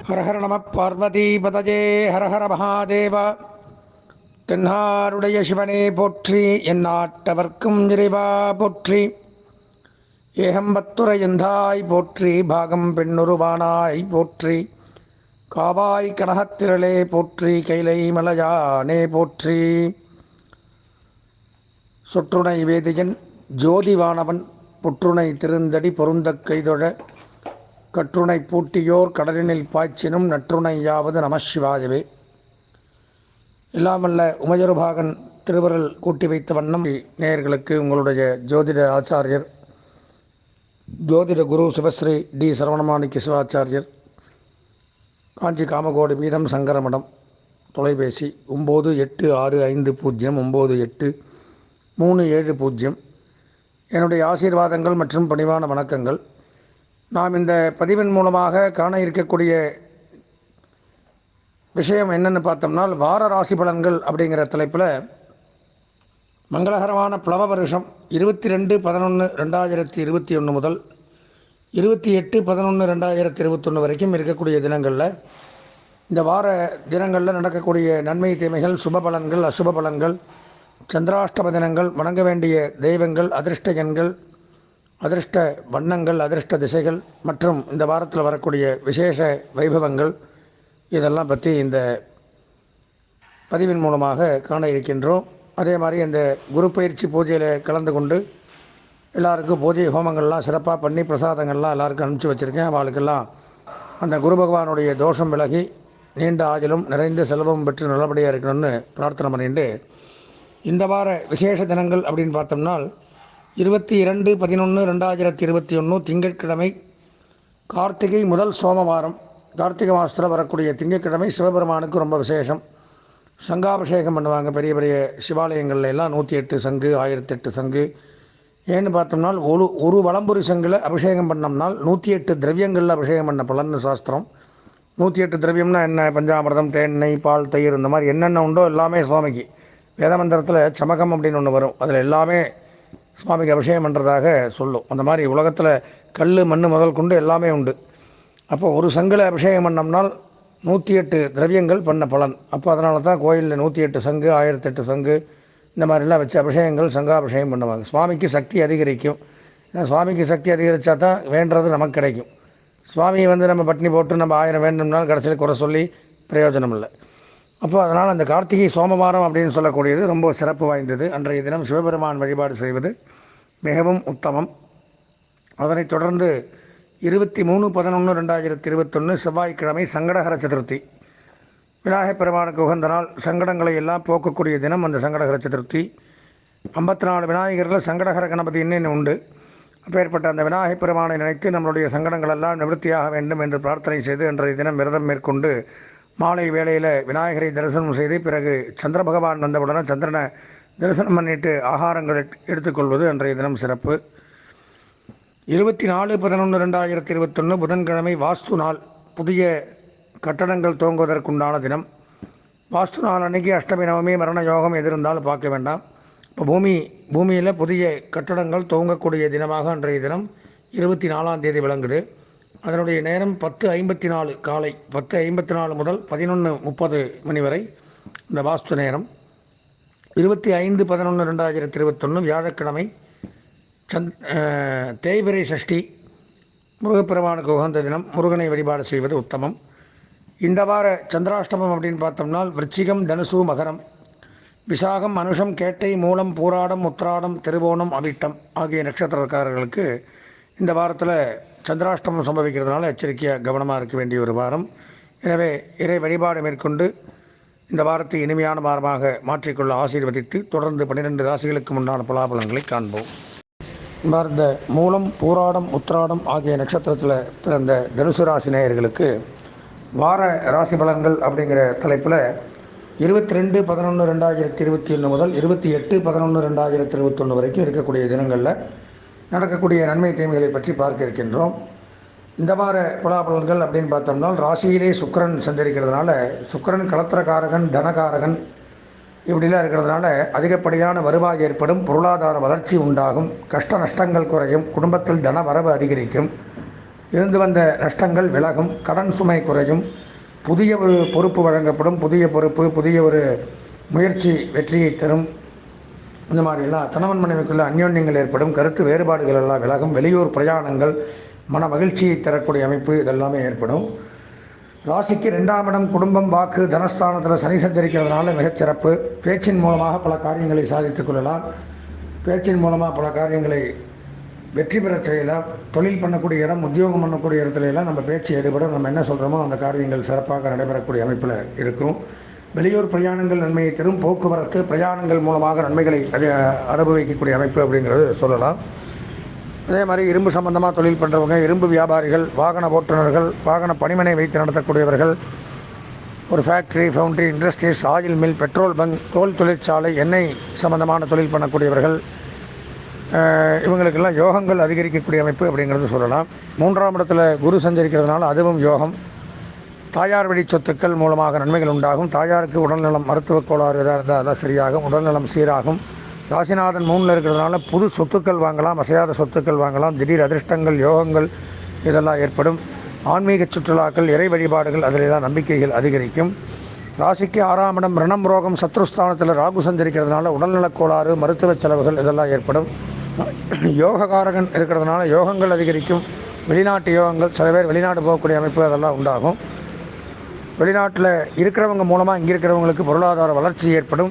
ஹர ஹர நம பார்வதி பதஜே ஹர ஹர மகாதேவ. தென்னாருடைய சிவனே போற்றி, எந்நாட்டவர்க்கும் இறைவா போற்றி. ஏகம்பத்துரையந்தாய் போற்றி, பாகம் பெண்ணுருவானாய் போற்றி. காவாய் கனகத்திரளே போற்றி, கைலை மலையானே போற்றி. சொற்றுணை வேதியன் ஜோதிவானவன் புற்றுணை திருந்தடி பொருந்தக் கைதொழ கற்றுணை பூட்டியோர் கடலினில் பாய்ச்சினும் நற்றுணையாவது நமசிவாயவே. எல்லாமல்ல உமையொருபாகன் திருவருள் கூட்டி வைத்த வண்ணம் நேயர்களுக்கு உங்களுடைய ஜோதிட ஆச்சாரியர் ஜோதிட குரு சிவஸ்ரீ டி சரவணமாணிக்க சிவாச்சாரியர், காஞ்சி காமகோடி பீடம், சங்கரமடம். தொலைபேசி 9860983770. என்னுடைய ஆசீர்வாதங்கள் மற்றும் பணிவான வணக்கங்கள். நாம் இந்த பதிவின் மூலமாக காண இருக்கக்கூடிய விஷயம் என்னென்னு பார்த்தோம்னால், வார ராசி பலன்கள் அப்படிங்கிற தலைப்பில் மங்களகரமான பிளவ வருஷம் 22/11/2021 முதல் 28/11/2021 வரைக்கும் இருக்கக்கூடிய தினங்களில், இந்த வார தினங்களில் நடக்கக்கூடிய நன்மை தீமைகள், சுப பலன்கள், அசுப பலன்கள், சந்திராஷ்டம தினங்கள், வணங்க வேண்டிய தெய்வங்கள், அதிர்ஷ்ட எண்கள், அதிர்ஷ்ட வண்ணங்கள், அதிர்ஷ்ட திசைகள் மற்றும் இந்த வாரத்தில் வரக்கூடிய விசேஷ வைபவங்கள், இதெல்லாம் பற்றி இந்த பதிவின் மூலமாக காண இருக்கின்றோம். அதே மாதிரி இந்த குரு பயிற்சி பூஜையில் கலந்து கொண்டு எல்லாருக்கும் பூஜை ஹோமங்கள்லாம் சிறப்பாக பண்ணி பிரசாதங்கள்லாம் எல்லாருக்கும் அனுப்பிச்சி வச்சுருக்கேன். அவளுக்கெல்லாம் அந்த குரு பகவானுடைய தோஷம் விலகி நீண்ட ஆயுளும் நிறைந்த செல்வம் பெற்று நல்லபடியாக இருக்கணும்னு பிரார்த்தனை பண்ணிட்டு, இந்த வார விசேஷ தினங்கள் அப்படின்னு பார்த்தோம்னால் 22/11/2021 திங்கட்கிழமை, கார்த்திகை முதல் சோமவாரம். கார்த்திகை மாதத்தில் வரக்கூடிய திங்கட்கிழமை சிவபெருமானுக்கு ரொம்ப விசேஷம். சங்காபிஷேகம் பண்ணுவாங்க பெரிய பெரிய சிவாலயங்கள்ல எல்லாம். 108 சங்கு, 1008 சங்கு. ஏன்னு பார்த்தோம்னால் ஒரு வலம்புரி சங்கில் அபிஷேகம் பண்ணோம்னால் 108 திரவியங்களில் அபிஷேகம் பண்ண பலன்னு சாஸ்திரம். 108 திரவியம்னா என்ன? பஞ்சாமிர்தம், தேன், நெய், பால், தயிர், இந்த மாதிரி என்னென்ன உண்டோ எல்லாமே சுவாமிக்கு. வேதமந்திரத்தில் சமகம் அப்படின்னு ஒன்று வரும், அதில் எல்லாமே சுவாமிக்கு அபிஷேகம் பண்ணுறதாக சொல்லும். அந்த மாதிரி உலகத்தில் கல், மண் முதல் கொண்டு எல்லாமே உண்டு. அப்போ ஒரு சங்கில் அபிஷேகம் பண்ணோம்னால் 108 திரவியங்கள் பண்ண பலன். அப்போ அதனால தான் கோயிலில் 108 சங்கு, 1008 சங்கு, இந்த மாதிரிலாம் வச்சு அபிஷேகங்கள், சங்காபிஷேகம் பண்ணுவாங்க. சுவாமிக்கு சக்தி அதிகரிக்கும். ஏன்னா சுவாமிக்கு சக்தி அதிகரித்தா தான் வேண்டுறது நமக்கு கிடைக்கும். சுவாமியை நம்ம பட்னி போட்டு நம்ம 1000 வேண்டும்னாலும் கடைசியில் குறை சொல்லி பிரயோஜனம் இல்லை. அப்போ அதனால் அந்த கார்த்திகை சோமவாரம் அப்படின்னு சொல்லக்கூடியது ரொம்ப சிறப்பு வாய்ந்தது. அன்றைய தினம் சிவபெருமான் வழிபாடு செய்வது மிகவும் உத்தமம். அதனைத் தொடர்ந்து 23/11/2021 செவ்வாய்க்கிழமை சங்கடஹர சதுர்த்தி. விநாயகப் பெருமானுக்கு உகந்த நாள், சங்கடங்களை எல்லாம் போக்கக்கூடிய தினம் அந்த சங்கடஹர சதுர்த்தி. 54 விநாயகர்கள் சங்கடஹர கணபதி இன்னும் உண்டு. அப்பேற்பட்ட அந்த விநாயகப் பெருமானை நினைத்து நம்மளுடைய சங்கடங்களெல்லாம் நிவர்த்தியாக வேண்டும் என்று பிரார்த்தனை செய்து அன்றைய தினம் விரதம் மேற்கொண்டு மாலை வேளையில் விநாயகரை தரிசனம் செய்து பிறகு சந்திர பகவான் வந்தவுடனே சந்திரனை தரிசனம் பண்ணிட்டு ஆகாரங்கள் எடுத்துக்கொள்வது அன்றைய தினம் சிறப்பு. 24/11/2021 புதன்கிழமை வாஸ்து நாள். புதிய கட்டடங்கள் துவங்குவதற்குண்டான தினம். வாஸ்து நாள் அன்றைக்கி அஷ்டமி, நவமி, மரண யோகம் எது இருந்தாலும் பார்க்க வேண்டாம். இப்போ பூமியில் புதிய கட்டடங்கள் துவங்கக்கூடிய தினமாக அன்றைய தினம் 24ஆம் தேதி விளங்குது. அதனுடைய நேரம் 10:54 காலை 10:54 முதல் 11:30 மணி வரை இந்த வாஸ்து நேரம். 25/11/2021 வியாழக்கிழமை தேய்பிறை சஷ்டி, முருகப்பெருமானுக்கு உகந்த தினம். முருகனை வழிபாடு செய்வது உத்தமம். இந்த வார சந்திராஷ்டமம் அப்படின்னு பார்த்தோம்னா விருச்சிகம், தனுசு, மகரம், விசாகம், அனுஷம், கேட்டை, மூலம், பூராடம், உத்திராடம், திருவோணம், அவிட்டம் ஆகிய நட்சத்திரக்காரர்களுக்கு இந்த வாரத்தில் சந்திராஷ்டமம் சம்பவிக்கிறதுனால எச்சரிக்கையாக கவனமாக இருக்க வேண்டிய ஒரு வாரம். எனவே இறை வழிபாடு மேற்கொண்டு இந்த வாரத்தை இனிமையான வாரமாக மாற்றிக்கொள்ள ஆசீர்வதித்து தொடர்ந்து 12 ராசிகளுக்கு முன்னான பலாபலன்களை காண்போம். இந்த மூலம், பூராடம், உத்திராடம் ஆகிய நட்சத்திரத்தில் பிறந்த தனுசு ராசி நேயர்களுக்கு வார ராசி பலன்கள் அப்படிங்கிற தலைப்பில் 22/11/2021 முதல் 28/11/2021 வரைக்கும் இருக்கக்கூடிய தினங்களில் நடக்கக்கூடிய நன்மை தீமைகளை பற்றி பார்க்க இருக்கின்றோம். இந்த வார பலாபலன்கள் அப்படின்னு பார்த்தோம்னா ராசியிலே சுக்கிரன் சஞ்சரிக்கிறதுனால, சுக்கிரன் கலத்திரக்காரகன், தனகாரகன், இப்படிலாம் இருக்கிறதுனால அதிகப்படியான வருவாய் ஏற்படும், பொருளாதார வளர்ச்சி உண்டாகும், கஷ்ட நஷ்டங்கள் குறையும், குடும்பத்தில் தன வரவு அதிகரிக்கும், இருந்து வந்த நஷ்டங்கள் விலகும், கடன் சுமை குறையும், புதிய ஒரு பொறுப்பு வழங்கப்படும், புதிய பொறுப்பு புதிய ஒரு முயற்சி வெற்றியை தரும். இந்த மாதிரிலாம் கணவன் மனைவிக்குள்ள அந்யோன்யங்கள் ஏற்படும், கருத்து வேறுபாடுகள் எல்லாம் விலகும், வெளியூர் பிரயாணங்கள் மன மகிழ்ச்சியை தரக்கூடிய அமைப்பு இதெல்லாமே ஏற்படும். ராசிக்கு 2ஆம் இடம் குடும்பம், வாக்கு, தனஸ்தானத்தில் சனி சஞ்சரிக்கிறதுனால மிகச்சிறப்பு. பேச்சின் மூலமாக பல காரியங்களை சாதித்துக் கொள்ளலாம், பேச்சின் மூலமாக பல காரியங்களை வெற்றி பெறச் செய்யலாம். தொழில் பண்ணக்கூடிய இடம், உத்தியோகம் பண்ணக்கூடிய இடத்துல எல்லாம் நம்ம பேச்சு ஈடுபடும், நம்ம என்ன சொல்கிறோமோ அந்த காரியங்கள் சிறப்பாக நடைபெறக்கூடிய அமைப்பில் இருக்கும். வெளியூர் பிரயாணங்கள் நன்மையை தரும், போக்குவரத்து பிரயாணங்கள் மூலமாக நன்மைகளை அனுபவிக்கக்கூடிய அமைப்பு அப்படிங்கிறது சொல்லலாம். அதே மாதிரி இரும்பு சம்பந்தமாக தொழில் பண்ணுறவங்க, இரும்பு வியாபாரிகள், வாகன ஓட்டுநர்கள், வாகன பணிமனை வைத்து நடத்தக்கூடியவர்கள், ஒரு factory, foundry, industries, oil mill, petrol bunk, தோல் தொழிற்சாலை, எண்ணெய் சம்பந்தமான தொழில் பண்ணக்கூடியவர்கள், இவங்களுக்கெல்லாம் யோகங்கள் அதிகரிக்கக்கூடிய அமைப்பு அப்படிங்கிறது சொல்லலாம். 3ஆம் இடத்துல குரு சஞ்சரிக்கிறதுனால அதுவும் யோகம். தாயார் வழி சொத்துக்கள் மூலமாக நன்மைகள் உண்டாகும். தாயாருக்கு உடல்நலம், மருத்துவக் கோளாறு எதாக இருந்தால் அதெல்லாம் சரியாகும், உடல்நலம் சீராகும். ராசிநாதன் 3ல் இருக்கிறதுனால புது சொத்துக்கள் வாங்கலாம், அசையாத சொத்துக்கள் வாங்கலாம், திடீர் அதிர்ஷ்டங்கள், யோகங்கள் இதெல்லாம் ஏற்படும். ஆன்மீக சுற்றுலாக்கள், இறை வழிபாடுகள் அதிலெல்லாம் நம்பிக்கைகள் அதிகரிக்கும். ராசிக்கு 6ஆம் இடம் ரணம், ரோகம், சத்ருஸ்தானத்தில் ராகு சஞ்சரிக்கிறதுனால உடல்நலக் கோளாறு, மருத்துவ செலவுகள் இதெல்லாம் ஏற்படும். யோககாரகன் இருக்கிறதுனால யோகங்கள் அதிகரிக்கும், வெளிநாட்டு யோகங்கள், சில பேர் வெளிநாடு போகக்கூடிய அமைப்பு அதெல்லாம் உண்டாகும். வெளிநாட்டில் இருக்கிறவங்க மூலமாக இங்கே இருக்கிறவங்களுக்கு பொருளாதார வளர்ச்சி ஏற்படும்.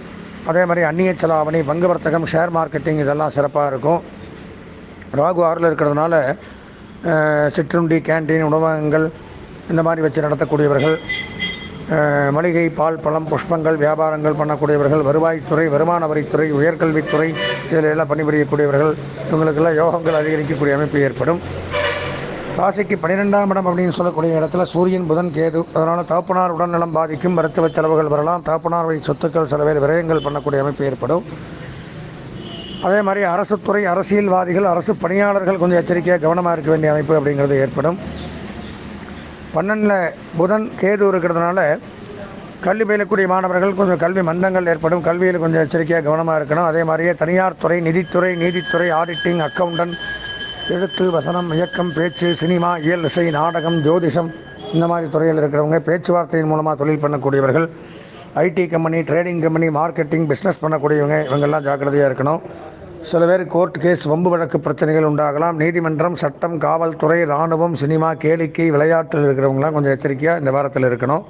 அதே மாதிரி அந்நிய செலாவணி, பங்கு வர்த்தகம், ஷேர் மார்க்கெட்டிங் இதெல்லாம் சிறப்பாக இருக்கும். ராகு 6ல் இருக்கிறதுனால சிற்றுண்டி, கேன்டீன், உணவகங்கள் இந்த மாதிரி வச்சு நடத்தக்கூடியவர்கள், மளிகை, பால், பழம், புஷ்பங்கள் வியாபாரங்கள் பண்ணக்கூடியவர்கள், வருவாய்த்துறை, வருமான வரித்துறை, உயர்கல்வித்துறை இதில் எல்லாம் பணிபுரியக்கூடியவர்கள், இவங்களுக்கெல்லாம் யோகங்கள் அதிகரிக்கக்கூடிய அமைப்பு ஏற்படும். ராசிக்கு 12ஆம் இடம் அப்படின்னு சொல்லக்கூடிய இடத்துல சூரியன், புதன், கேது, அதனால் தகப்பனார் உடல்நலம் பாதிக்கும், மருத்துவ செலவுகள் வரலாம், தகப்பனார் வழி சொத்துக்கள் சில பேர் விரயங்கள் பண்ணக்கூடிய அமைப்பு ஏற்படும். அதே மாதிரி அரசுத்துறை, அரசியல்வாதிகள், அரசு பணியாளர்கள் கொஞ்சம் எச்சரிக்கையாக கவனமாக இருக்க வேண்டிய அமைப்பு அப்படிங்கிறது ஏற்படும். 12ல் புதன், கேது இருக்கிறதுனால கல்வி பயிலக்கூடிய மாணவர்கள் கொஞ்சம் கல்வி மந்தங்கள் ஏற்படும், கல்வியில் கொஞ்சம் எச்சரிக்கையாக கவனமாக இருக்கணும். அதே மாதிரியே தனியார் துறை, நிதித்துறை, நீதித்துறை, ஆடிட்டிங், அக்கௌண்டன்ட், எழுத்து, வசனம், இயக்கம், பேச்சு, சினிமா, இயல், இசை, நாடகம், ஜோதிஷம் இந்த மாதிரி துறையில் இருக்கிறவங்க, பேச்சுவார்த்தையின் மூலமாக தொழில் பண்ணக்கூடியவர்கள், IT company, trading company, marketing, business பண்ணக்கூடியவங்க இவங்கெல்லாம் ஜாக்கிரதையாக இருக்கணும். சில பேர் கோர்ட் கேஸ், வம்பு வழக்கு பிரச்சனைகள் உண்டாகலாம். நீதிமன்றம், சட்டம், காவல்துறை, இராணுவம், சினிமா, கேளிக்கை, விளையாட்டில் இருக்கிறவங்களாம் கொஞ்சம் எச்சரிக்கையாக இந்த வாரத்தில் இருக்கணும்.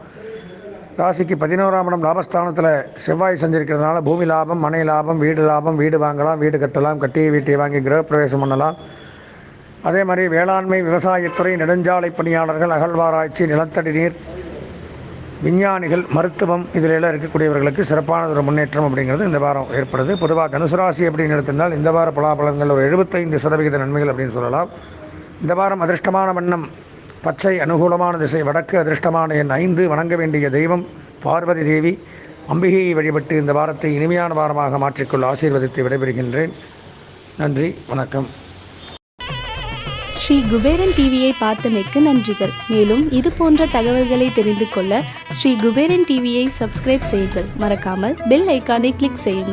ராசிக்கு 11ஆம் இடம் லாபஸ்தானத்தில் செவ்வாய் சஞ்சரிக்கிறதுனால பூமி லாபம், மனை லாபம், வீடு லாபம், வீடு வாங்கலாம், வீடு கட்டலாம், கட்டிய வீட்டை வாங்கி கிரகப்பிரவேசம் பண்ணலாம். அதே மாதிரி வேளாண்மை, விவசாயத்துறை, நெடுஞ்சாலை பணியாளர்கள், அகழ்வாராய்ச்சி, நிலத்தடி நீர், விஞ்ஞானிகள், மருத்துவம் இதிலெல்லாம் இருக்கக்கூடியவர்களுக்கு சிறப்பான ஒரு முன்னேற்றம் அப்படிங்கிறது இந்த வாரம் ஏற்படுது. பொதுவாக தனுசு ராசி அப்படின்னு எடுத்திருந்தால் இந்த வார பலாபலங்கள் ஒரு 75% நன்மைகள் அப்படின்னு சொல்லலாம். இந்த வாரம் அதிர்ஷ்டமான வண்ணம் பச்சை, அனுகூலமான திசை வடக்கு, அதிர்ஷ்டமான எண் 5, வணங்க வேண்டிய தெய்வம் பார்வதி தேவி. அம்பிகையை வழிபட்டு இந்த வாரத்தை இனிமையான வாரமாக மாற்றிக்கொள்ள ஆசீர்வதித்து விடைபெறுகின்றேன். நன்றி, வணக்கம். ஸ்ரீ குபேரன் டிவியை பார்த்தமைக்கு நன்றிகள். மேலும் இது போன்ற தகவல்களை தெரிந்து கொள்ள ஸ்ரீ குபேரன் டிவியை சப்ஸ்கிரைப் செய்யுங்கள். மறக்காமல் பெல் ஐக்கானை கிளிக் செய்யுங்கள்.